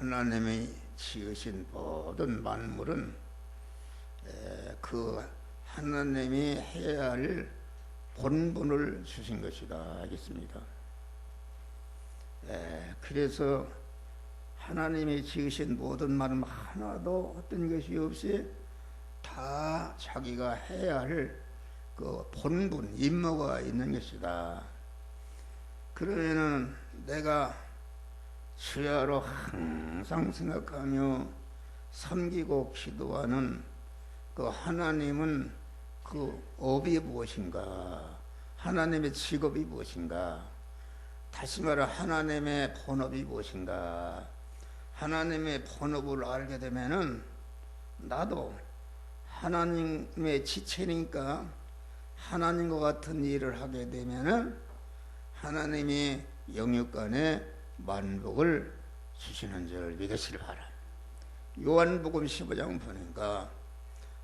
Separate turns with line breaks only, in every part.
하나님이 지으신 모든 만물은 그 하나님이 해야 할 본분을 주신 것이다 하겠습니다. 그래서 하나님이 지으신 모든 만물 하나도 어떤 것이 없이 다 자기가 해야 할 그 본분, 임무가 있는 것이다. 그러면은 내가 주야로 항상 생각하며 섬기고 기도하는 그 하나님은 그 업이 무엇인가? 하나님의 직업이 무엇인가? 다시 말해 하나님의 본업이 무엇인가? 하나님의 본업을 알게 되면은 나도 하나님의 지체니까 하나님과 같은 일을 하게 되면은 하나님이 영육간에 만복을 주시는 줄 믿으시길 바랍니다. 요한복음 15장 보니까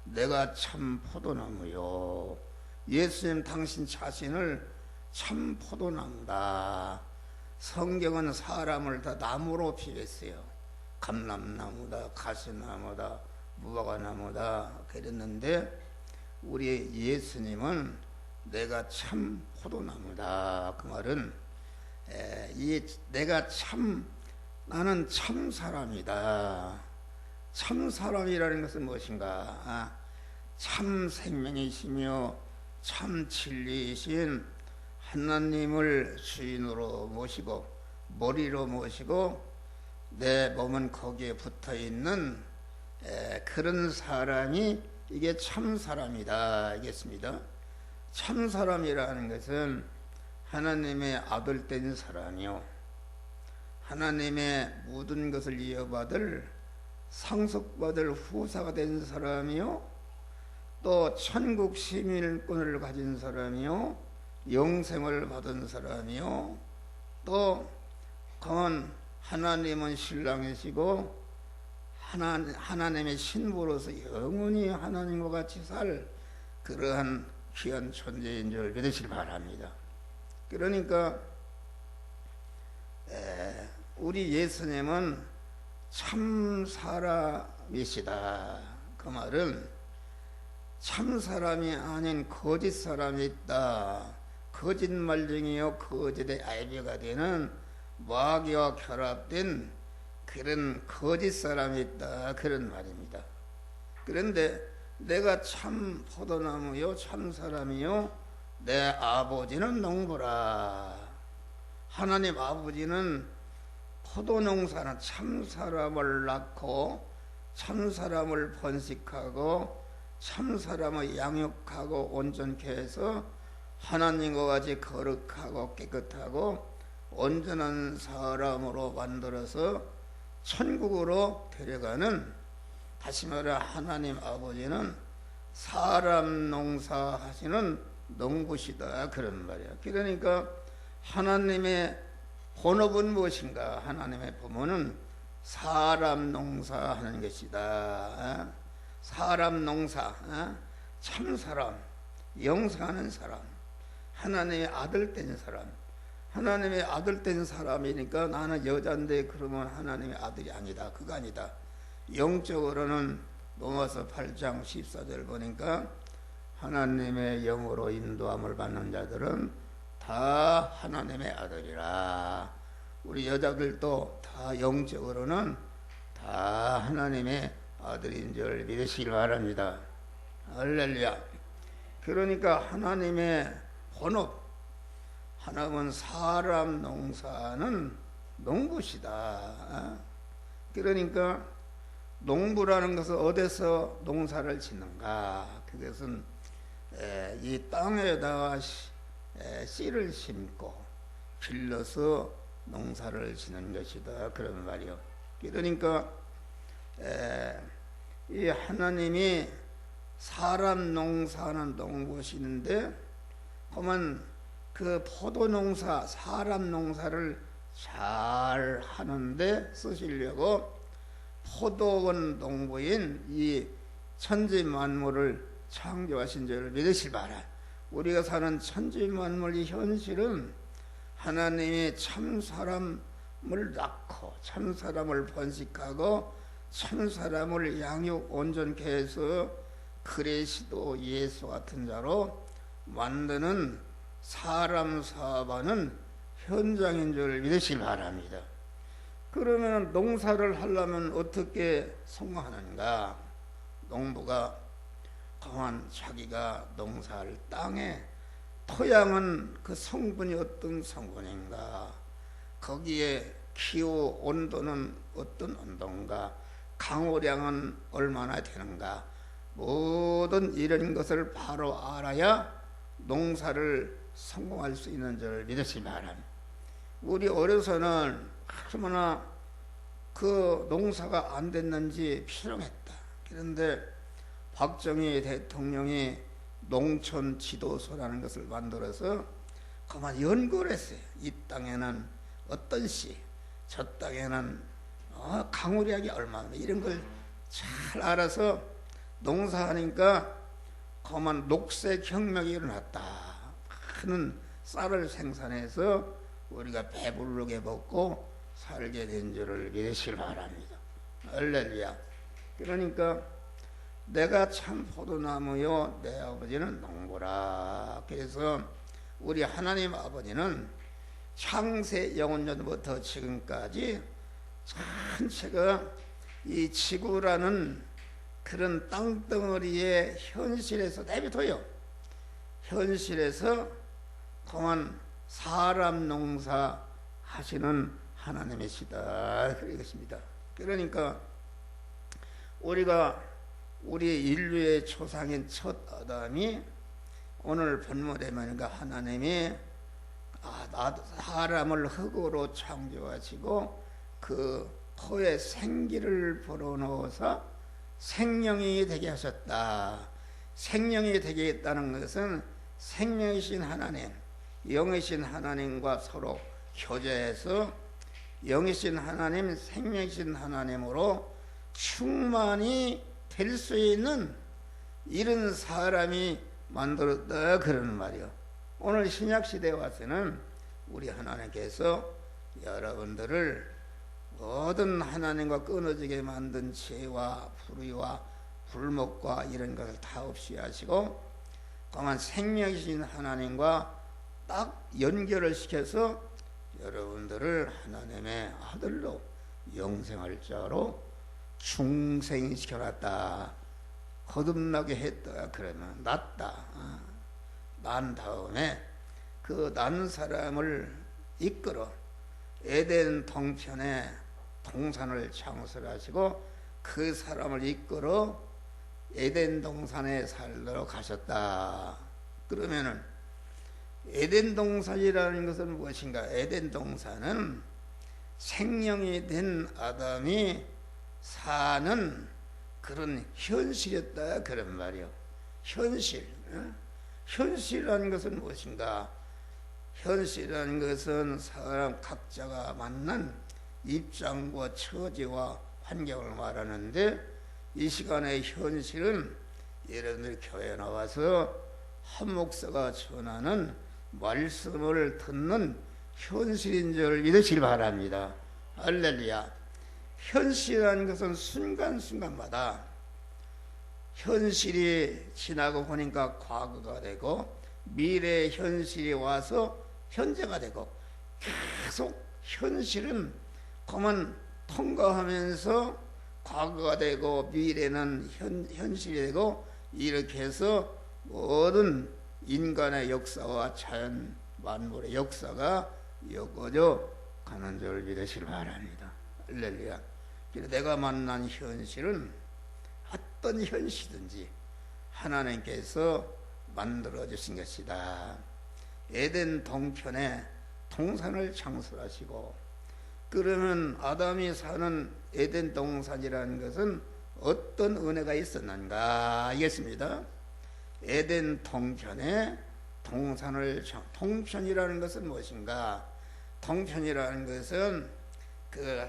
내가 참 포도나무요, 예수님 당신 자신을 참 포도나무다. 성경은 사람을 다 나무로 비유했어요. 감람나무다, 가시나무다, 무화과나무다 그랬는데 우리 예수님은 내가 참 포도나무다. 그 말은 내가 나는 참 사람이다. 참 사람이라는 것은 무엇인가? 참 생명이시며 참 진리이신 하나님을 주인으로 모시고 머리로 모시고 내 몸은 거기에 붙어 있는 그런 사람이 이게 참 사람이다 알겠습니다. 참 사람이라는 것은 하나님의 아들 된 사람이요, 하나님의 모든 것을 이어받을 상속받을 후사가 된 사람이요, 또 천국 시민권을 가진 사람이요, 영생을 받은 사람이요, 또 그건 하나님은 신랑이시고 하나님의 신부로서 영원히 하나님과 같이 살 그러한 귀한 존재인 줄 믿으시기 바랍니다. 그러니까 우리 예수님은 참 사람이시다. 그 말은 참 사람이 아닌 거짓 사람이 있다. 거짓말쟁이요 거짓의 아이비가 되는 마귀와 결합된 그런 거짓 사람이 있다 그런 말입니다. 그런데 내가 참 포도나무요 참 사람이요 내 아버지는 농부라. 하나님 아버지는 포도농사는 참 사람을 낳고 참 사람을 번식하고 참 사람을 양육하고 온전케 해서 하나님과 같이 거룩하고 깨끗하고 온전한 사람으로 만들어서 천국으로 데려가는, 다시 말해 하나님 아버지는 사람 농사하시는 농부시다 그런 말이야. 그러니까 하나님의 본업은 무엇인가? 하나님의 본업은 사람 농사하는 것이다. 사람 농사, 참 사람, 영생하는 사람, 하나님의 아들 된 사람. 하나님의 아들 된 사람이니까 나는 여자인데 그러면 하나님의 아들이 아니다. 그거 아니다. 영적으로는 로마서 8장 14절 보니까 하나님의 영으로 인도함을 받는 자들은 다 하나님의 아들이라. 우리 여자들도 다 영적으로는 다 하나님의 아들인 줄 믿으시길 바랍니다. 할렐루야. 그러니까 하나님의 본업, 하나님은 사람 농사는 농부시다. 그러니까 농부라는 것은 어디서 농사를 짓는가? 그것은 이 땅에다가 씨를 심고 길러서 농사를 짓는 것이다 그런 말이요. 그러니까 이 하나님이 사람 농사는 농부시는데 그러면 그 포도농사, 사람 농사를 잘 하는데 쓰시려고 포도원 농부인 이 천지 만물을 창조하신 줄 믿으실 바라. 우리가 사는 천지 만물의 현실은 하나님이 참 사람 낳고 참사람을 번식하고 참사람을 양육 온전케 해서 그리스도 예수 같은 자로 만드는 사람 사업하는 현장인 줄 믿으시기 바랍니다. 그러면 농사를 하려면 어떻게 성공하는가? 농부가 그만 자기가 농사할 땅에 토양은 그 성분이 어떤 성분인가, 거기에 기후 온도는 어떤 온도인가, 강우량은 얼마나 되는가, 모든 이런 것을 바로 알아야 농사를 성공할 수 있는 줄 믿으시기 바랍니다. 우리 어려서는 얼마나 그 농사가 안 됐는지 피롱했다. 그런데 박정희 대통령이 농촌 지도서라는 것을 만들어서 그만 연구를 했어요. 이 땅에는 어떤 씨, 저 땅에는 강우량이 얼마나, 이런 걸 잘 알아서 농사하니까 그만 녹색혁명이 일어났다. 많은 쌀을 생산해서 우리가 배부르게 먹고 살게 된 줄을 믿으시길 바랍니다. 할렐루야. 그러니까 내가 참 포도나무요 내 아버지는 농부라. 그래서 우리 하나님 아버지는 창세 영원전부터 지금까지 전체가 이 지구라는 그런 땅덩어리의 현실에서 내비둬요. 현실에서 그만 사람 농사 하시는 하나님이시다. 그것입니다. 그러니까 우리 인류의 조상인 첫 아담이 오늘 본문에 보니까 하나님이 사람을 흙으로 창조하시고 그 코에 생기를 불어넣어서 생명이 되게 하셨다. 생명이 되게 했다는 것은 생명이신 하나님, 영이신 하나님과 서로 교제해서 영이신 하나님, 생명이신 하나님으로 충만히 될 수 있는 이런 사람이 만들었다, 그러는 말이요. 오늘 신약시대에 와서는 우리 하나님께서 여러분들을 모든 하나님과 끊어지게 만든 죄와 불의와 불목과 이런 것을 다 없이 하시고 그만 생명이신 하나님과 딱 연결을 시켜서 여러분들을 하나님의 아들로 영생할 자로 중생시켜놨다. 거듭나게 했다. 그러면 낫다. 난 다음에 그 난 사람을 이끌어 에덴 동편에 동산을 창설하시고 그 사람을 이끌어 에덴 동산에 살도록 가셨다. 그러면은 에덴 동산이라는 것은 무엇인가? 에덴 동산은 생명이 된 아담이 사는 그런 현실이었다, 그런 말이요. 현실. 현실이라는 것은 무엇인가? 현실이라는 것은 사람 각자가 만난 입장과 처지와 환경을 말하는데, 이 시간의 현실은 여러분들 교회에 나와서 한 목사가 전하는 말씀을 듣는 현실인 줄 믿으시기 바랍니다. 할렐루야. 현실이라는 것은 순간순간마다 현실이 지나고 보니까 과거가 되고 미래의 현실이 와서 현재가 되고 계속 현실은 그만 통과하면서 과거가 되고 미래는 현실이 되고 이렇게 해서 모든 인간의 역사와 자연 만물의 역사가 엮어져 가는 줄 믿으시기 바랍니다. 할렐루야. 내가 만난 현실은 어떤 현실든지 하나님께서 만들어 주신 것이다. 에덴 동편에 동산을 창설하시고, 그러면 아담이 사는 에덴 동산이라는 것은 어떤 은혜가 있었는가 하겠습니다. 에덴 동편에 동산을 동편이라는 것은 무엇인가? 동편이라는 것은 그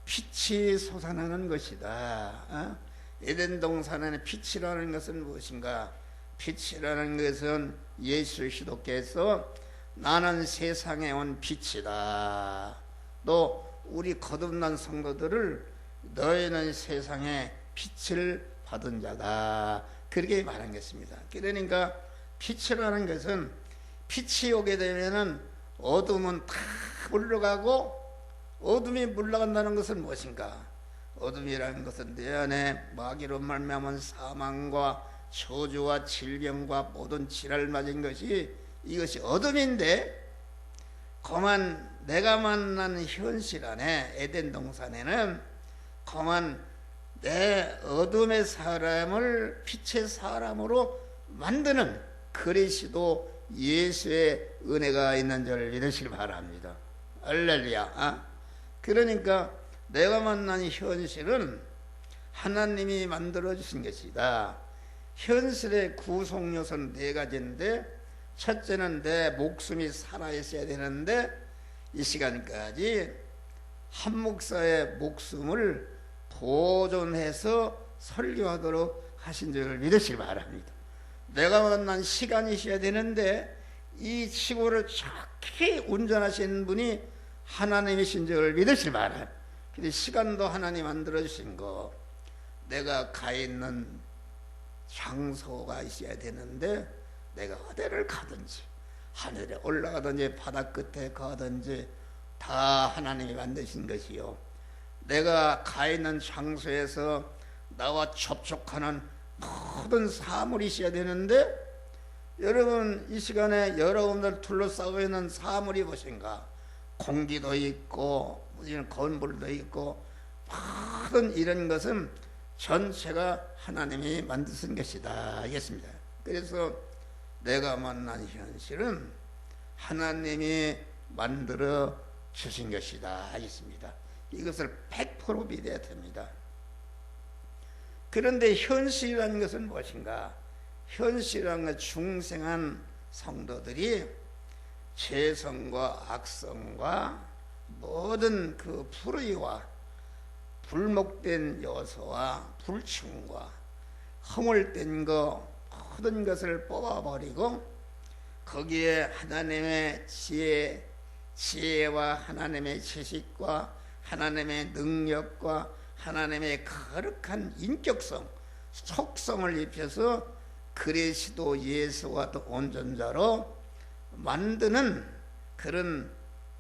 빛이 솟아나는 것이다. 에덴 동산에는 빛이라는 것은 무엇인가? 빛이라는 것은 예수 그리스도께서 나는 세상에 온 빛이다. 또 우리 거듭난 성도들을 너희는 세상에 빛을 받은 자다, 그렇게 말한 것입니다. 그러니까 빛이라는 것은, 빛이 오게 되면은 어둠은 다 물러가고, 어둠이 물러간다는 것은 무엇인가? 어둠이라는 것은 내 안에 마귀로 말미암은 사망과 저주와 질병과 모든 질환을 맞은 것이, 이것이 어둠인데, 그만 내가 만난 현실 안에, 에덴 동산에는 그만 내 어둠의 사람을 빛의 사람으로 만드는 그리스도 예수의 은혜가 있는 줄 믿으시기 바랍니다. 할렐루야. 그러니까 내가 만난 현실은 하나님이 만들어 주신 것이다. 현실의 구성 요소는 네 가지인데, 첫째는 내 목숨이 살아있어야 되는데, 이 시간까지 한 목사의 목숨을 보존해서 설교하도록 하신 줄을 믿으시기 바랍니다. 내가 만난 시간이 있어야 되는데, 이 지구를 좋게 운전하시는 분이 하나님이신 줄을 믿으시기 바랍니다. 근데 시간도 하나님 만들어주신 거, 내가 가 있는 장소가 있어야 되는데, 내가 어디를 가든지, 하늘에 올라가든지 바다 끝에 가든지 다 하나님이 만드신 것이요, 내가 가 있는 장소에서 나와 접촉하는 모든 사물이 있어야 되는데, 여러분 이 시간에 여러분들 둘러싸고 있는 사물이 무엇인가? 공기도 있고 이런 건물도 있고, 모든 이런 것은 전체가 하나님이 만드신 것이다 하겠습니다. 그래서 내가 만난 현실은 하나님이 만들어 주신 것이다 하겠습니다. 이것을 100% 믿어야 됩니다. 그런데 현실이라는 것은 무엇인가? 현실이라는 것, 중생한 성도들이 죄성과 악성과 모든 그 불의와 불목된 요소와 불충과 허물된 거, 모든 것을 뽑아버리고 거기에 하나님의 지혜와 하나님의 지식과 하나님의 능력과 하나님의 거룩한 인격성, 속성을 입혀서 그리스도 예수와 또 온전자로 만드는 그런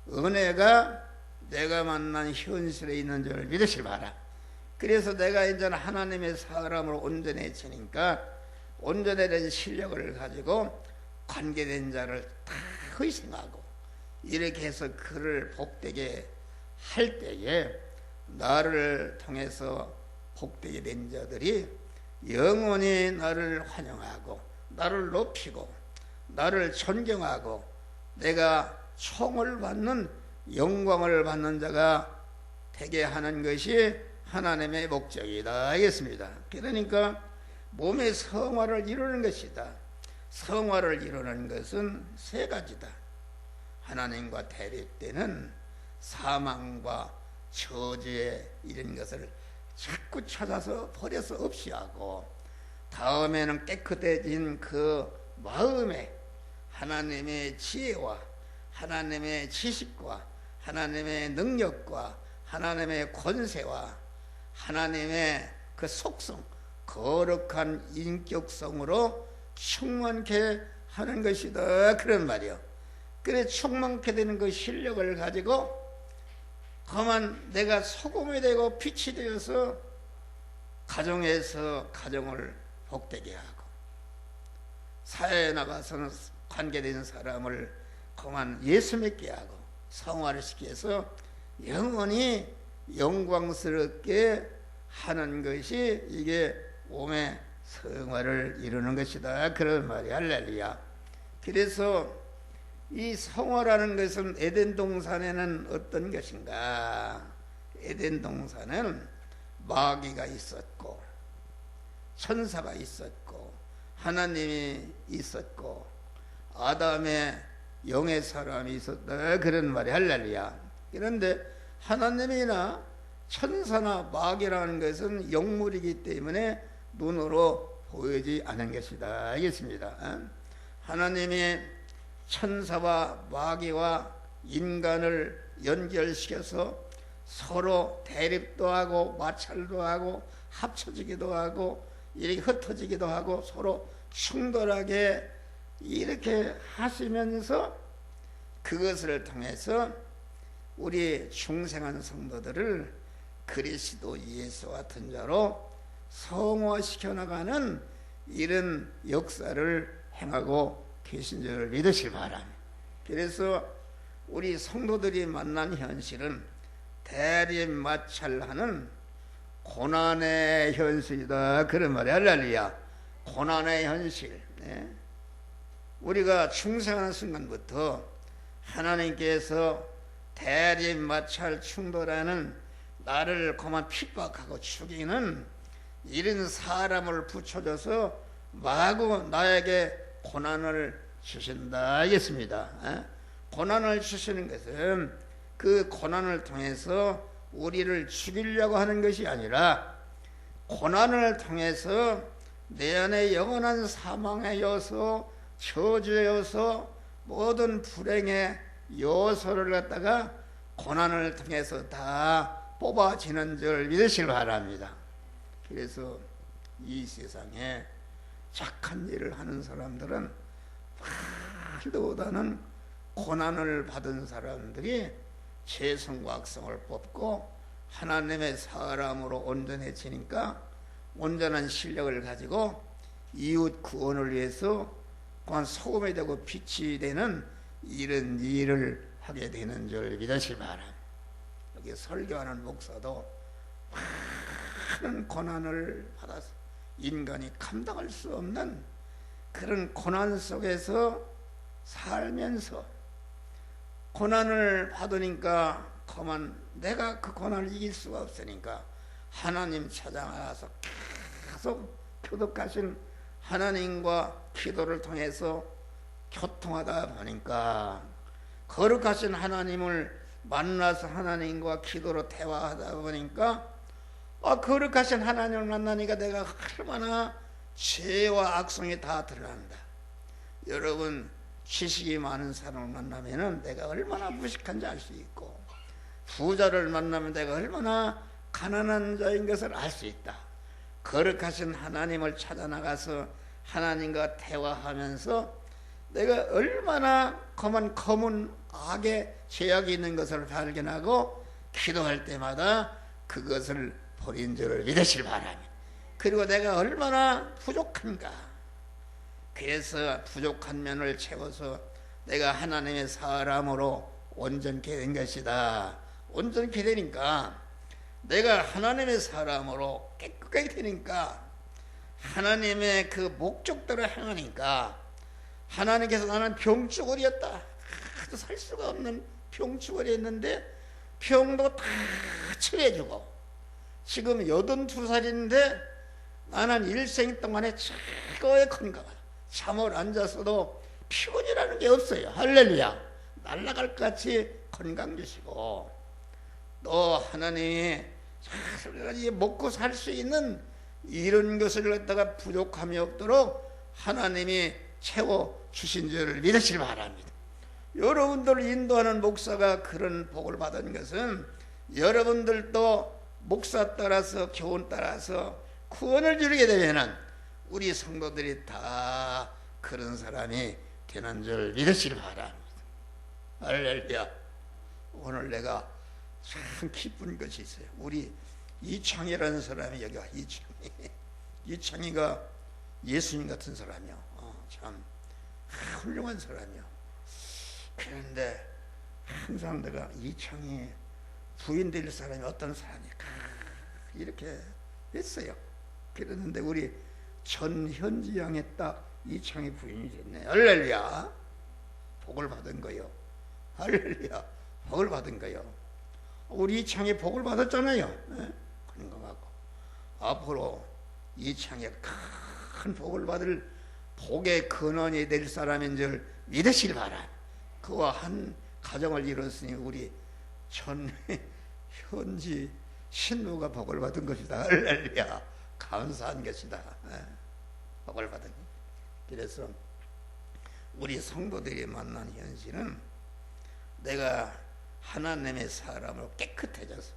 은혜가 내가 만난 현실에 있는 줄 믿으시기 바라. 그래서 내가 이제 하나님의 사람으로 온전해지니까 온전해진 실력을 가지고 관계된 자를 다 희생하고 이렇게 해서 그를 복되게 할 때에 나를 통해서 복되게 된 자들이 영원히 나를 환영하고 나를 높이고 나를 존경하고 내가 총을 받는 영광을 받는 자가 되게 하는 것이 하나님의 목적이다 하겠습니다. 그러니까 몸의 성화를 이루는 것이다. 성화를 이루는 것은 세 가지다. 하나님과 대립되는 사망과 저주의 이런 것을 자꾸 찾아서 버려서 없이 하고, 다음에는 깨끗해진 그 마음에 하나님의 지혜와 하나님의 지식과 하나님의 능력과 하나님의 권세와 하나님의 그 속성, 거룩한 인격성으로 충만케 하는 것이다, 그런 말이요. 그래 충만케 되는 그 실력을 가지고 그만 내가 소금이 되고 빛이 되어서 가정에서 가정을 복되게 하고, 사회에 나가서는 관계된 사람을 그만 예수 믿게 하고 성화를 시켜서 영원히 영광스럽게 하는 것이 이게 몸의 성화를 이루는 것이다, 그런 말이 할렐루야. 그래서 이 성화라는 것은 에덴 동산에는 어떤 것인가? 에덴 동산은 마귀가 있었고 천사가 있었고 하나님이 있었고 아담의 영의 사람이 있었다, 그런 말이 할렐루야. 그런데 하나님이나 천사나 마귀라는 것은 영물이기 때문에 눈으로 보이지 않은 것이다 알겠습니다. 하나님이 천사와 마귀와 인간을 연결시켜서 서로 대립도 하고 마찰도 하고 합쳐지기도 하고 이렇게 흩어지기도 하고 서로 충돌하게 이렇게 하시면서 그것을 통해서 우리 중생한 성도들을 그리스도 예수 같은 자로 성화시켜 나가는 이런 역사를 행하고 계신 줄 믿으시기 바랍니다. 그래서 우리 성도들이 만난 현실은 대립 마찰하는 고난의 현실이다, 그런 말이야. 할렐루야. 고난의 현실. 네? 우리가 중생하는 순간부터 하나님께서 대립 마찰 충돌하는 나를 그만 핍박하고 죽이는 이런 사람을 붙여줘서 마구 나에게 고난을 주신다 하겠습니다. 고난을 주시는 것은 그 고난을 통해서 우리를 죽이려고 하는 것이 아니라 고난을 통해서 내 안에 영원한 사망의 요소, 저주의 요소, 모든 불행의 요소를 갖다가 고난을 통해서 다 뽑아지는 줄 믿으시기 바랍니다. 그래서 이 세상에 착한 일을 하는 사람들은 말보다는 고난을 받은 사람들이 죄성과 악성을 뽑고 하나님의 사람으로 온전해지니까 온전한 실력을 가지고 이웃 구원을 위해서 또한 소금이 되고 빛이 되는 이런 일을 하게 되는 줄 믿으시기 바랍니다. 여기 설교하는 목사도 많은 고난을 받아서 인간이 감당할 수 없는 그런 고난 속에서 살면서 고난을 받으니까 그만 내가 그 고난을 이길 수가 없으니까 하나님 찾아가서 계속 교독하신 하나님과 기도를 통해서 교통하다 보니까 거룩하신 하나님을 만나서 하나님과 기도로 대화하다 보니까 거룩하신 하나님을 만나니까 내가 얼마나 죄와 악성이 다 드러난다. 여러분 지식이 많은 사람을 만나면 내가 얼마나 무식한지 알 수 있고 부자를 만나면 내가 얼마나 가난한 자인 것을 알 수 있다. 거룩하신 하나님을 찾아 나가서 하나님과 대화하면서 내가 얼마나 검은 악의 죄악이 있는 것을 발견하고 기도할 때마다 그것을 버린 줄을 믿으시기 바랍니다. 그리고 내가 얼마나 부족한가. 그래서 부족한 면을 채워서 내가 하나님의 사람으로 온전케 된 것이다. 온전케 되니까 내가 하나님의 사람으로 깨끗하게 되니까 하나님의 그 목적대로 행하니까 하나님께서 나는 병주거리였다. 살 수가 없는 병주거리였는데 병도 다 치료해주고 지금 82살인데 나는 일생 동안에 최고의 건강하다. 잠을 앉아서도 피곤이라는 게 없어요. 할렐루야. 날아갈 것 같이 건강 주시고 또 하나님이 먹고 살 수 있는 이런 것을 갖다가 부족함이 없도록 하나님이 채워 주신 줄을 믿으시기 바랍니다. 여러분들을 인도하는 목사가 그런 복을 받은 것은 여러분들도 목사 따라서 교훈 따라서 구원을 이루게 되면은 우리 성도들이 다 그런 사람이 되는 줄 믿으시기 바랍니다. 할렐루야. 오늘 내가 참 기쁜 것이 있어요. 우리 이창이라는 사람이 여기 와. 이창이가 예수님 같은 사람이요. 참 훌륭한 사람이요. 그런데 항상 내가 이창이 부인 될 사람이 어떤 사람일까 이렇게 했어요. 그랬는데 우리 전현지 양의 딱 이창이 부인이 됐네. 할렐루야. 복을 받은 거요. 할렐루야. 복을 받은 거요. 우리 이창이 복을 받았잖아요. 건강하고 앞으로 이창이 큰 복을 받을 복의 근원이 될 사람인 줄 믿으시길 바라. 그와 한 가정을 이뤘으니 우리 전현지 신부가 복을 받은 것이다. 할렐루야. 감사한 것이다. 복을 받은 것. 그래서 우리 성도들이 만난 현실은 내가 하나님의 사람으로 깨끗해져서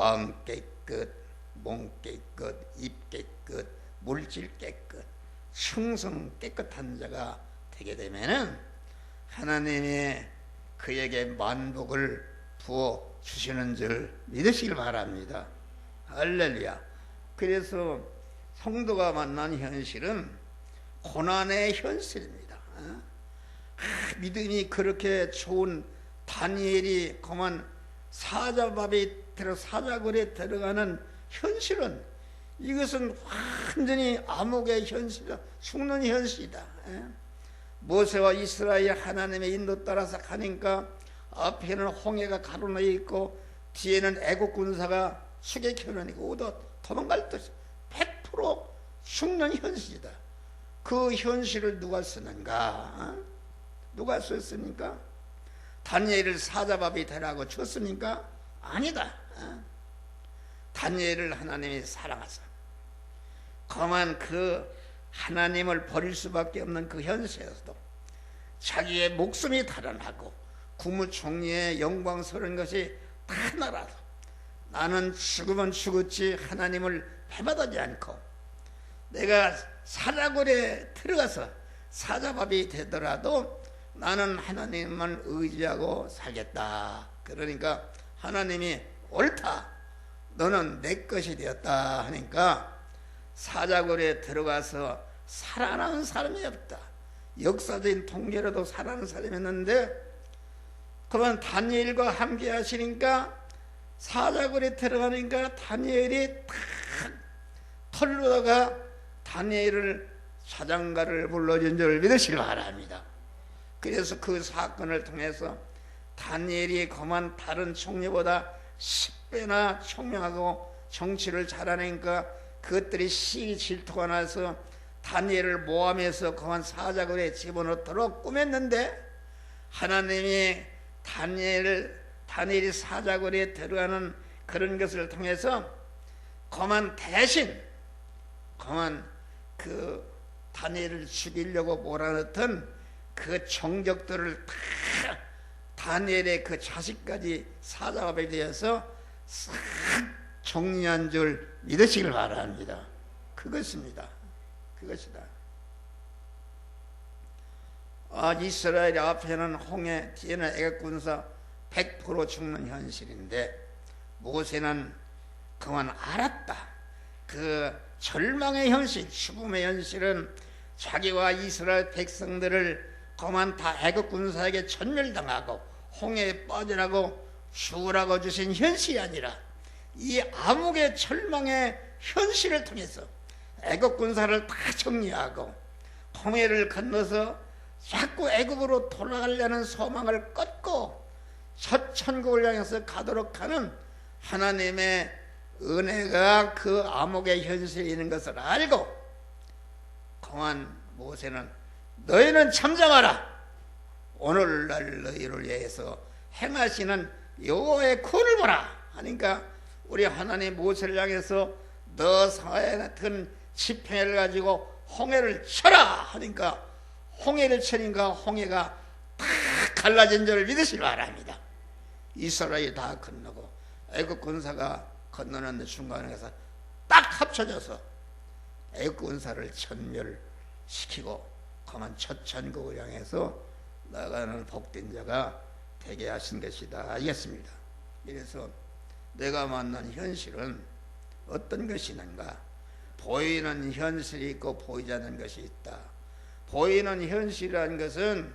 마음 깨끗, 몸 깨끗, 입 깨끗, 물질 깨끗, 충성 깨끗한 자가 되게 되면은 하나님이 그에게 만복을 부어 주시는 줄 믿으시길 바랍니다. 할렐루야. 그래서 성도가 만난 현실은 고난의 현실입니다. 믿음이 그렇게 좋은 다니엘이 그만 사자굴에 들어가는 현실은, 이것은 완전히 암흑의 현실이다. 죽는 현실이다. 모세와 이스라엘 하나님의 인도 따라서 가니까 앞에는 홍해가 가로놓여 있고 뒤에는 애국 군사가 수개켜놓으니까 도망갈 듯이 100% 죽는 현실이다. 그 현실을 누가 쓰는가? 누가 썼습니까? 다니엘을 사자밥이 되라고 줬습니까? 아니다. 다니엘을 하나님이 사랑하사 그만 그 하나님을 버릴 수밖에 없는 그 현실에서도 자기의 목숨이 달아나고 국무총리의 영광스러운 것이 다 나라도 나는 죽으면 죽었지 하나님을 배받지 않고 내가 사자굴에 들어가서 사자밥이 되더라도 나는 하나님만 의지하고 살겠다. 그러니까 하나님이 옳다, 너는 내 것이 되었다 하니까 사자굴에 들어가서 살아남은 사람이 없다. 역사적인 통계로도 살아남은 사람이 있는데 그러면 다니엘과 함께 하시니까 사자굴에 들어가니까 다니엘이 탁 털로다가 다니엘을 사장가를 불러준 줄 믿으시기 바랍니다. 그래서 그 사건을 통해서 다니엘이 그만 다른 총리보다 10배나 총명하고 정치를 잘하니까 그것들이 시기 질투가 나서 다니엘을 모함해서 그만 사자굴에 집어넣도록 꾸몄는데 하나님이 다니엘이 사자굴에 들어가는 그런 것을 통해서 그만 대신 그만 그 다니엘을 죽이려고 몰아넣던 그 정적들을 다 다니엘의 그 자식까지 사자밥이 되어서 싹 정리한 줄 믿으시길 바랍니다. 그것입니다. 그것이다. 이스라엘 앞에는 홍해, 뒤에는 애국군사 100% 죽는 현실인데 모세는 그만 알았다. 그 절망의 현실, 죽음의 현실은 자기와 이스라엘 백성들을 그만 다 애국군사에게 전멸당하고 홍해에 빠지라고 죽으라고 주신 현실이 아니라 이 암흑의 절망의 현실을 통해서 애국군사를 다 정리하고 홍해를 건너서 자꾸 애국으로 돌아가려는 소망을 꺾고 첫 천국을 향해서 가도록 하는 하나님의 은혜가 그 암흑의 현실에 있는 것을 알고 그만 모세는 너희는 참잠하라. 오늘날 너희를 위해서 행하시는 여호와의 구원을 보라 하니까 우리 하나님 모세를 향해서 너 사회 같은 지팡이를 가지고 홍해를 쳐라 하니까 홍해를 치니까 홍해가 다 갈라진 줄 믿으시기 바랍니다. 이스라엘이 다 건너고 애국 군사가 건너는 순간에서 딱 합쳐져서 애국 군사를 전멸시키고 그만 첫 천국을 향해서 나가는 복된 자가 되게 하신 것이다. 알겠습니다. 그래서 내가 만난 현실은 어떤 것이 있는가? 보이는 현실이 있고 보이지 않는 것이 있다. 보이는 현실이라는 것은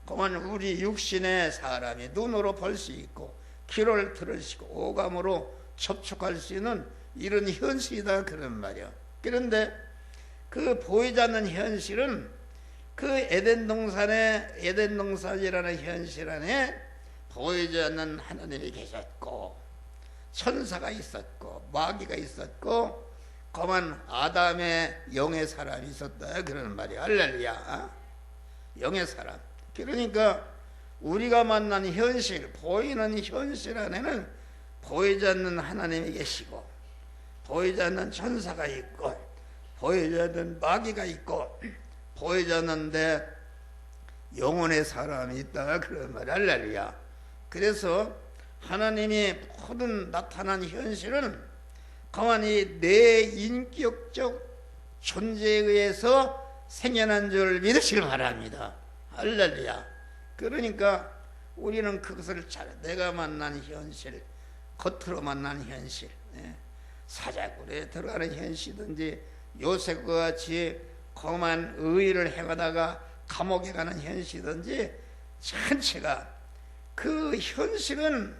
그만 우리 육신의 사람이 눈으로 볼 수 있고 귀를 들을 수 있고 오감으로 접촉할 수 있는 이런 현실이다 그런 말이야. 그런데 그 보이지 않는 현실은 그 에덴 동산이라는 현실 안에 보이지 않는 하나님이 계셨고 천사가 있었고 마귀가 있었고 그만 아담의 영의 사람이 있었다 그러는 말이야. 할렐루야. 영의 사람. 그러니까 우리가 만난 현실, 보이는 현실 안에는 보이지 않는 하나님이 계시고 보이지 않는 천사가 있고 보이지 않는 마귀가 있고 보이지 않는데 영혼의 사람이 있다 그런 말. 할렐루야. 그래서 하나님이 모든 나타난 현실은 가만히 내 인격적 존재에 의해서 생겨난 줄 믿으시길 바랍니다. 할렐루야. 그러니까 우리는 그것을 내가 만난 현실, 겉으로 만난 현실, 사자굴에 들어가는 현실이든지 요셉과 같이 험한 의의를 행하다가 감옥에 가는 현실이든지 전체가 그 현실은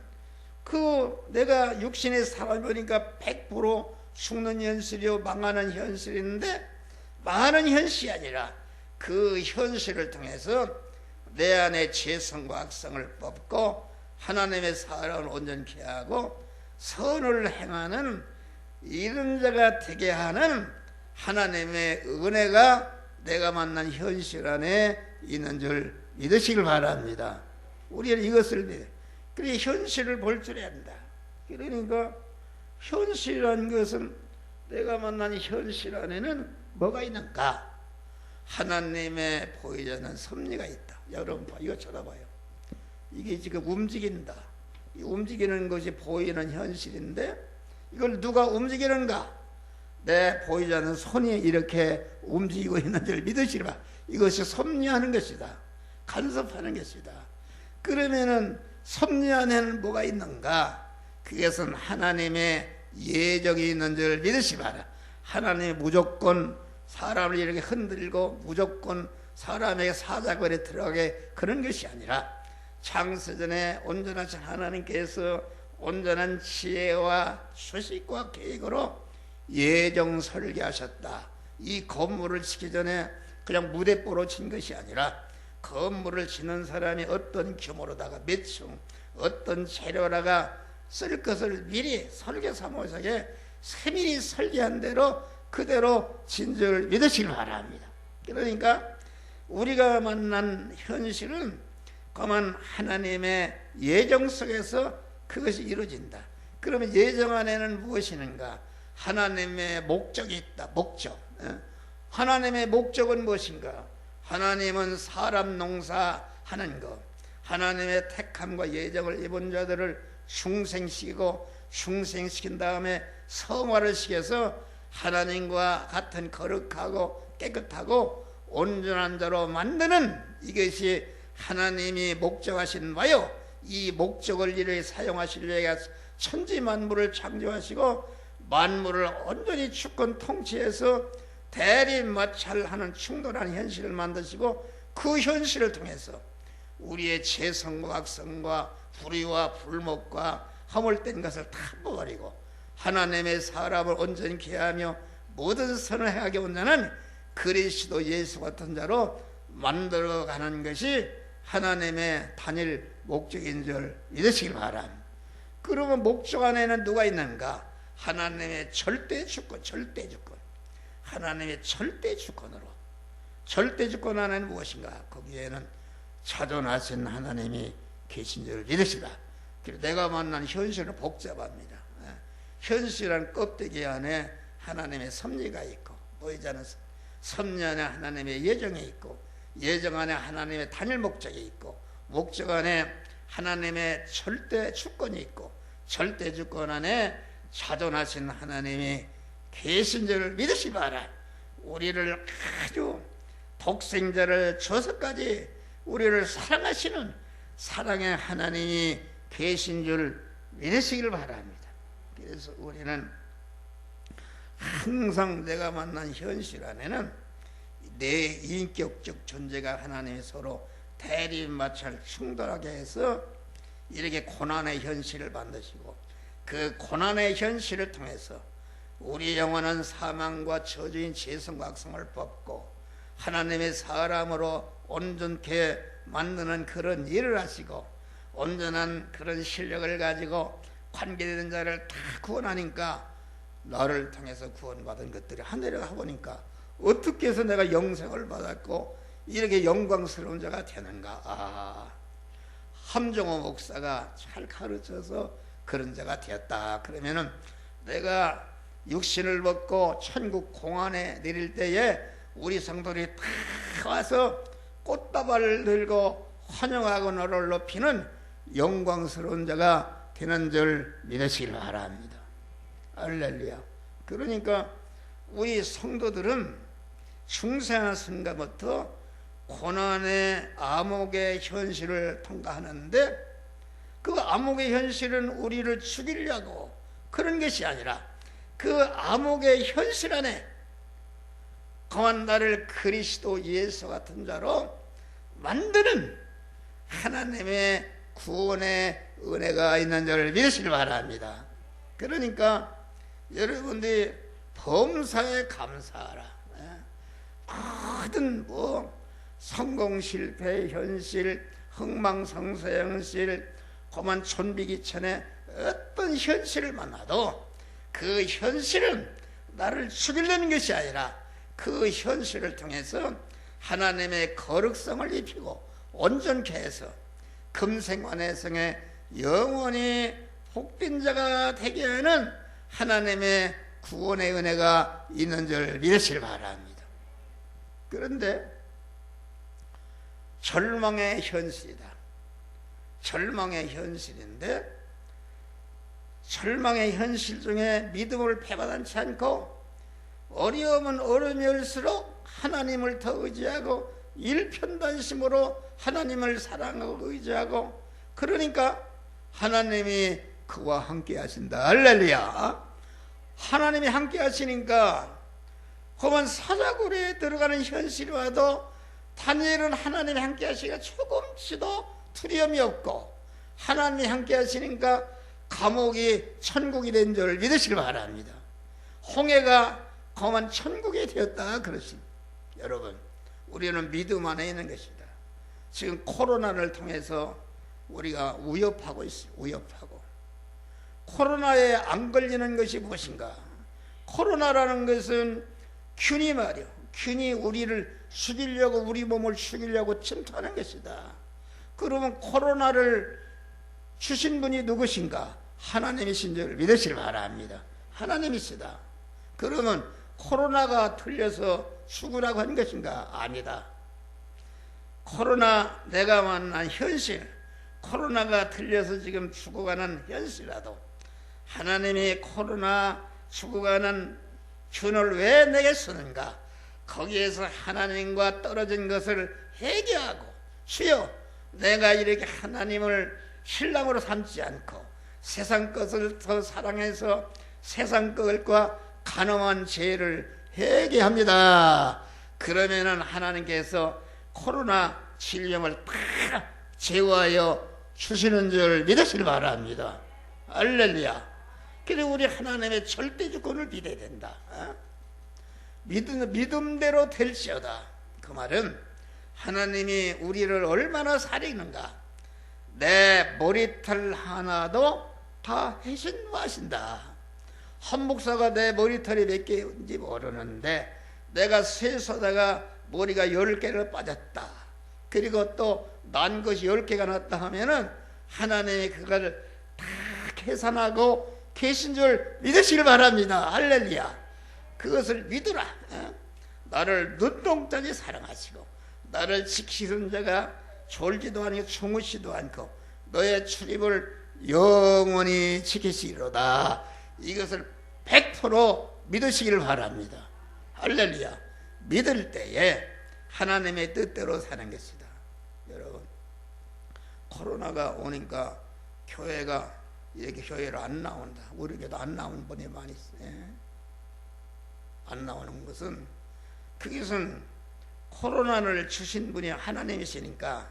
그 내가 육신의 사람이니까 100% 죽는 현실이요 망하는 현실인데 망하는 현실이 아니라 그 현실을 통해서 내 안에 죄성과 악성을 뽑고 하나님의 사랑을 온전케 하고 선을 행하는 이런 자가 되게 하는 하나님의 은혜가 내가 만난 현실 안에 있는 줄 믿으시길 바랍니다. 우리는 이것을 믿어요. 그래 현실을 볼 줄 안다. 그러니까 현실이라는 것은 내가 만난 현실 안에는 뭐가 있는가? 하나님의 보이지 않는 섭리가 있다. 여러분 이거 쳐다봐요. 이게 지금 움직인다. 이 움직이는 것이 보이는 현실인데 이걸 누가 움직이는가? 내 보이지 않는 손이 이렇게 움직이고 있는 줄 믿으시라. 이것이 섭리하는 것이다. 간섭하는 것이다. 그러면은 섭리 안에는 뭐가 있는가? 그것은 하나님의 예정이 있는 줄 믿으시라. 하나님이 무조건 사람을 이렇게 흔들고 무조건 사람에게 사자굴에 들어가게 그런 것이 아니라 창세전에 온전하신 하나님께서 온전한 지혜와 수식과 계획으로 예정 설계하셨다. 이 건물을 짓기 전에 그냥 무대뽀로 친 것이 아니라 건물을 짓는 사람이 어떤 규모로다가 몇 층 어떤 재료라가 쓸 것을 미리 설계사무소에 세밀히 설계한 대로 그대로 진 줄 믿으시길 바랍니다. 그러니까 우리가 만난 현실은 그만 하나님의 예정 속에서 그것이 이루어진다. 그러면 예정 안에는 무엇이는가? 하나님의 목적이 있다. 목적. 하나님의 목적은 무엇인가? 하나님은 사람 농사하는 것, 하나님의 택함과 예정을 입은 자들을 흉생시키고 흉생시킨 다음에 성화를 시켜서 하나님과 같은 거룩하고 깨끗하고 온전한 자로 만드는 이것이 하나님이 목적하신 바요. 이 목적을 이루어 사용하시려고 천지 만물을 창조하시고 만물을 온전히 주권 통치해서 대립마찰하는 충돌한 현실을 만드시고 그 현실을 통해서 우리의 죄성과 악성과 불의와 불목과 허물된 것을 다 버리고 하나님의 사람을 온전히 하며 모든 선을 행하게 온전한 그리스도 예수 같은 자로 만들어가는 것이 하나님의 단일 목적인 줄 믿으시기 바랍니다. 그러면 목적 안에는 누가 있는가? 하나님의 절대 주권, 절대 주권. 하나님의 절대 주권으로. 절대 주권 안에는 무엇인가? 거기에는 자존하신 하나님이 계신 줄 믿으시라. 그리고 내가 만난 현실은 복잡합니다. 현실은 껍데기 안에 하나님의 섭리가 있고 보이지 않는 섭리 안에 하나님의 예정이 있고 예정 안에 하나님의 단일 목적이 있고 목적 안에 하나님의 절대 주권이 있고 절대 주권 안에 자존하신 하나님이 계신 줄을 믿으시 바라. 우리를 아주 독생자를 줘서까지 우리를 사랑하시는 사랑의 하나님이 계신 줄 믿으시길 바랍니다. 그래서 우리는 항상 내가 만난 현실 안에는 내 인격적 존재가 하나님이 서로 대립마찰 충돌하게 해서 이렇게 고난의 현실을 만드시고 그 고난의 현실을 통해서 우리 영혼은 사망과 저주인 죄성과 악성을 뽑고 하나님의 사람으로 온전케 만드는 그런 일을 하시고 온전한 그런 실력을 가지고 관계되는 자를 다 구원하니까 나를 통해서 구원받은 것들이 하늘에 가보니까 어떻게 해서 내가 영생을 받았고 이렇게 영광스러운 자가 되는가? 함정호 목사가 잘 가르쳐서 그런 자가 되었다. 그러면은 내가 육신을 벗고 천국 공안에 내릴 때에 우리 성도들이 다 와서 꽃다발을 들고 환영하고 너를 높이는 영광스러운 자가 되는 줄 믿으시길 바랍니다. 할렐루야. 그러니까 우리 성도들은 중생한 순간부터 고난의 암흑의 현실을 통과하는데, 그 암흑의 현실은 우리를 죽이려고 그런 것이 아니라 그 암흑의 현실 안에 거한 나를 그리스도 예수 같은 자로 만드는 하나님의 구원의 은혜가 있는 줄 믿으시길 바랍니다. 그러니까 여러분들이 범사에 감사하라. 모든 성공 실패의 현실, 흥망성쇠의 현실, 고만 촌비기천의 어떤 현실을 만나도 그 현실은 나를 죽이려는 것이 아니라 그 현실을 통해서 하나님의 거룩성을 입히고 온전케 해서 금생완해성의 영원히 복된 자가 되게 하는 하나님의 구원의 은혜가 있는 줄 믿으시길 바랍니다. 그런데 절망의 현실이다. 절망의 현실인데, 절망의 현실 중에 믿음을 배반하지 않고 어려움은 어려울수록 하나님을 더 의지하고 일편단심으로 하나님을 사랑하고 의지하고, 그러니까 하나님이 그와 함께 하신다. 할렐루야. 하나님이 함께 하시니까 그만 사자굴에 들어가는 현실이 와도 다니엘은 하나님이 함께 하시니까 조금씩도 두려움이 없고, 하나님이 함께 하시니까 감옥이 천국이 된 줄 믿으시길 바랍니다. 홍해가 그만 천국이 되었다 그러십니다. 여러분, 우리는 믿음 안에 있는 것이다. 지금 코로나를 통해서 우리가 위협하고 있어요. 위협하고. 코로나에 안 걸리는 것이 무엇인가? 코로나라는 것은 균이 말이요. 균이 우리를 죽이려고, 우리 몸을 죽이려고 침투하는 것이다. 그러면 코로나를 주신 분이 누구신가? 하나님이신 줄 믿으시길 바랍니다. 하나님이시다. 그러면 코로나가 틀려서 죽으라고 한 것인가? 아니다. 코로나, 내가 만난 현실, 코로나가 틀려서 지금 죽어가는 현실이라도 하나님이 코로나 죽어가는 균을 왜 내게 쓰는가? 거기에서 하나님과 떨어진 것을 회개하고, 주여, 내가 이렇게 하나님을 신랑으로 삼지 않고 세상 것을 더 사랑해서 세상 것과 간음한 죄를 회개합니다. 그러면은 하나님께서 코로나 질병을 다 제어하여 주시는 줄 믿으시길 바랍니다. 할렐루야. 그래서 우리 하나님의 절대 주권을 믿어야 된다. 믿음대로 될지어다. 그 말은 하나님이 우리를 얼마나 사랑하는가. 내 머리털 하나도 다 해신하신다. 한 목사가 내 머리털이 몇 개인지 모르는데 내가 세수하다가 머리가 10개를 빠졌다. 그리고 또 난 것이 10개가 났다 하면은 하나님이 그걸 다 계산하고 계신 줄 믿으시길 바랍니다. 할렐루야. 그것을 믿으라. 나를 눈동자니 사랑하시고 나를 지키는 자가 졸지도 않고 주무시도 않고 너의 출입을 영원히 지키시리로다. 이것을 100% 믿으시기를 바랍니다. 할렐루야. 믿을 때에 하나님의 뜻대로 사는 것이다. 여러분, 코로나가 오니까 교회가 이렇게 교회를 안 나온다. 우리 교회도 안 나오는 분이 많이 있어요. 안 나오는 것은, 그것은 코로나를 주신 분이 하나님이시니까,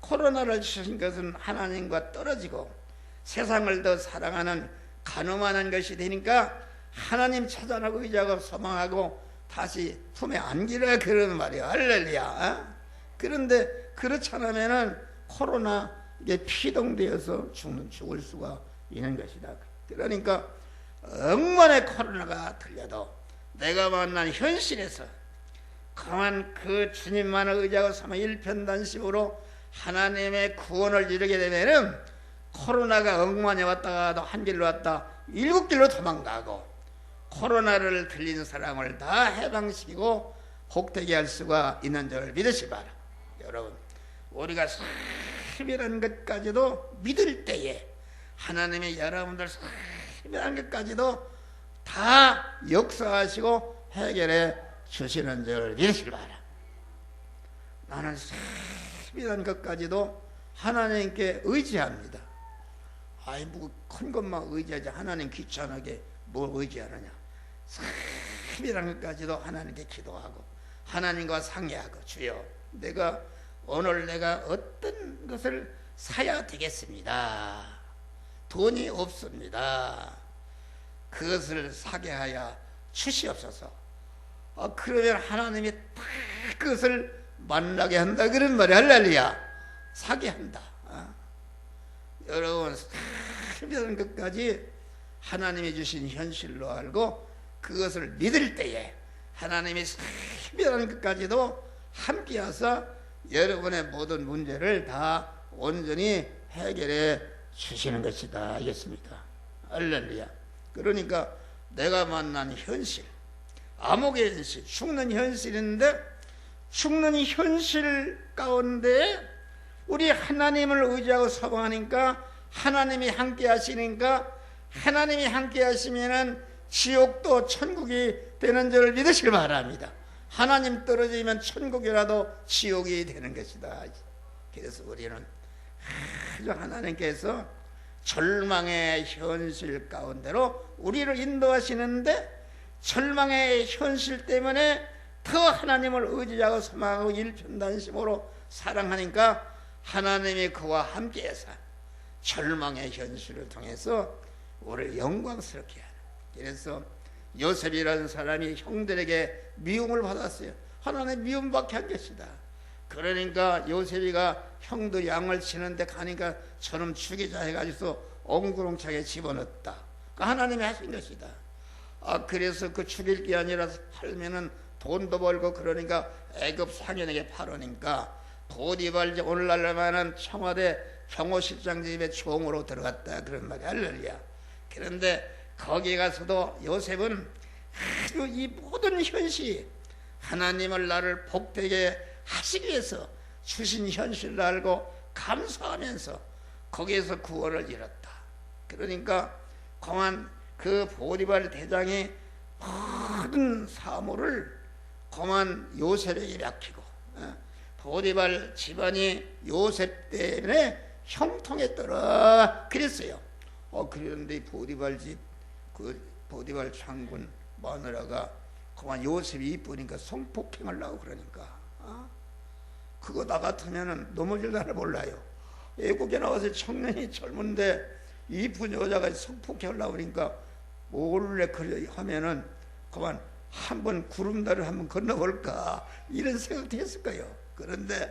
코로나를 주신 것은 하나님과 떨어지고 세상을 더 사랑하는 간음하는 것이 되니까 하나님 찾아나고 의지하고 소망하고 다시 품에 안기라 그러는 말이야. 할렐루야. 그런데 그렇지 않으면은 코로나 이게 피동되어서 죽을 수가 있는 것이다. 그러니까 억만의 코로나가 들려도 내가 만난 현실에서 가만 그 주님만을 의지하고 삼아 일편단심으로 하나님의 구원을 이루게 되면은 코로나가 억만에 왔다가도 한 길로 왔다 7길로 도망가고 코로나를 들린 사람을 다 해방시키고 복되게 할 수가 있는 줄 믿으시 바라. 여러분, 우리가 삶이라는 것까지도 믿을 때에 하나님이 여러분들 세밀한 것까지도 다 역사하시고 해결해 주시는 줄 믿으시기 바랍니다. 나는 세밀한 것까지도 하나님께 의지합니다. 아이 뭐 큰 것만 의지하지 하나님 귀찮게 뭘 의지하느냐. 세밀한 것까지도 하나님께 기도하고 하나님과 상의하고 주여 오늘 내가 어떤 것을 사야 되겠습니다. 돈이 없습니다. 그것을 사게 하여 주시옵소서. 그러면 하나님이 다 그것을 만나게 한다 그런 말이 할렐루야. 사게 한다. 여러분 세밀한 것까지 하나님이 주신 현실로 알고 그것을 믿을 때에 하나님이 세밀한 것까지도 함께하사 여러분의 모든 문제를 다 온전히 해결해 주시는 것이다. 알겠습니까? 할렐루야. 그러니까 내가 만난 현실, 암흑의 현실, 죽는 현실인데 죽는 현실 가운데 우리 하나님을 의지하고 소망하니까 하나님이 함께 하시니까 하나님이 함께 하시면은 지옥도 천국이 되는 줄 믿으시길 바랍니다. 하나님 떨어지면 천국이라도 지옥이 되는 것이다. 그래서 우리는 아주 하나님께서 절망의 현실 가운데로 우리를 인도하시는데 절망의 현실 때문에 더 하나님을 의지하고 소망하고 일편단심으로 사랑하니까 하나님이 그와 함께해서 절망의 현실을 통해서 우리를 영광스럽게 하는. 그래서 요셉이라는 사람이 형들에게 미움을 받았어요. 하나님 미움받게 한 것이다. 그러니까 요셉이가 형들 양을 치는데 가니까 저놈 죽이자 해가지고 엉구렁차게 집어넣었다. 그러니까 하나님이 하신 것이다. 그래서 그 죽일 게 아니라 팔면은 돈도 벌고 그러니까 애굽 상인에게 팔으니까 보디발 오늘날만은 청와대 경호실장 집에 종으로 들어갔다 그런 말이 할렐루야. 그런데 거기 가서도 요셉은 아주 이 모든 현실 하나님을 나를 복되게 하시기 위해서 주신 현실을 알고 감사하면서 거기에서 구원을 이뤘다. 그러니까 그만 그 보디발 대장이 모든 사물을 그만 요셉에게 맡기고 보디발 집안이 요셉 때문에 형통했더라 그랬어요. 그런데 보디발 집 그 보디발 장군 마누라가 그만 요셉이 이쁘니까 성폭행을 하고 그러니까 그거 나 같으면은 넘어질 날을 몰라요. 애국에 나와서 청년이 젊은데 이쁜 여자가 성폭행을 하고 그러니까 몰래 그래 하면은 그만 한번 구름다리를 한번 건너볼까 이런 생각도 했을 거예요. 그런데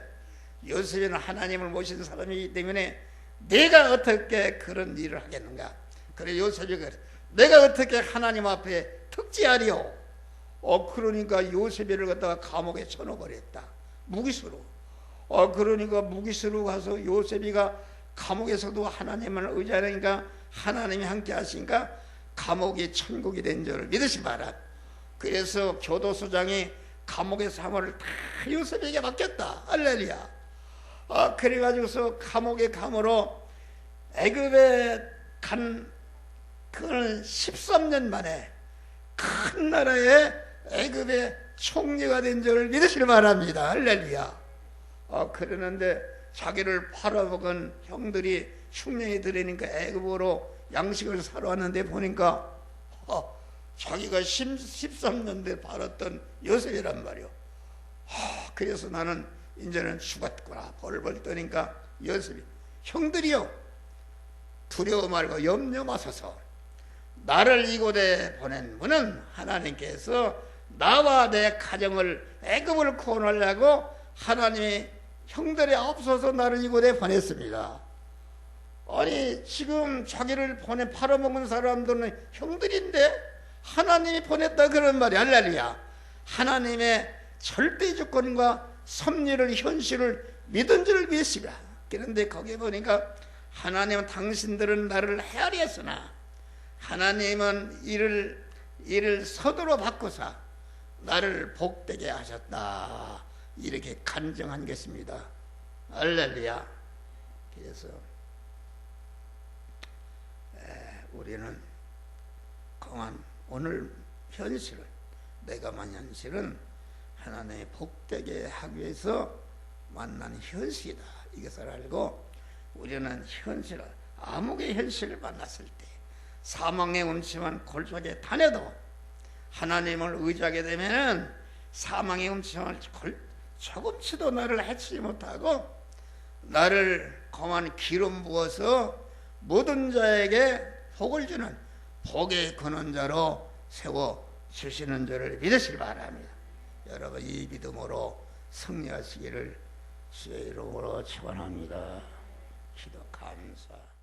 요셉은 하나님을 모신 사람이기 때문에 내가 어떻게 그런 일을 하겠는가. 그래 요셉이 그래 내가 어떻게 하나님 앞에 특지하리요. 그러니까 요셉이를 갖다가 감옥에 쳐넣어버렸다. 무기수로. 그러니까 무기수로 가서 요셉이가 감옥에서도 하나님을 의지하니까 하나님이 함께 하시니까 감옥이 천국이 된 줄을 믿으시 바라. 그래서 교도소장이 감옥의 사물을 다 요셉에게 맡겼다. 할렐루야. 그래가지고서 감옥에 감으로 애굽에 간 그는 13년 만에 큰 나라의 애굽의 총리가 된 줄을 믿으시길 바랍니다. 할렐루야. 그러는데 자기를 팔아먹은 형들이 흉년이 들으니까 애굽으로 양식을 사러 왔는데 보니까 자기가 13년 대 팔았던 요셉이란 말이요. 그래서 나는 이제는 죽었구나 벌벌 떠니까 요셉이 형들이요 두려워 말고 염려 마소서. 나를 이곳에 보낸 분은 하나님께서 나와 내 가정을 애굽을 구원하려고 하나님이 형들에 앞서서 나를 이곳에 보냈습니다. 아니 지금 자기를 팔아먹은 사람들은 형들인데 하나님이 보냈다 그런 말이 할렐루야. 하나님의 절대 주권과 섭리를 현실을 믿은 줄 믿으시라. 그런데 거기에 보니까 하나님은 당신들은 나를 헤아려 했으나 하나님은 이를 서두로 바꾸사 나를 복되게 하셨다. 이렇게 간증한 것입니다. 할렐루야. 그래서 우리는 그만 오늘 현실을, 내가만 현실은 하나님의 복되게 하기 위해서 만난 현실이다. 이것을 알고 우리는 현실을, 암흑의 현실을 만났을 때 사망의 음침한 골짜기에 다녀도 하나님을 의지하게 되면은 사망의 음침한 조금치도 나를 해치지 못하고 나를 거만 기름 부어서 모든 자에게 복을 주는 복의 근원자로 세워 주시는 줄을 믿으시기 바랍니다. 여러분 이 믿음으로 승리하시기를 주의 이름으로 축원합니다. 기도 감사.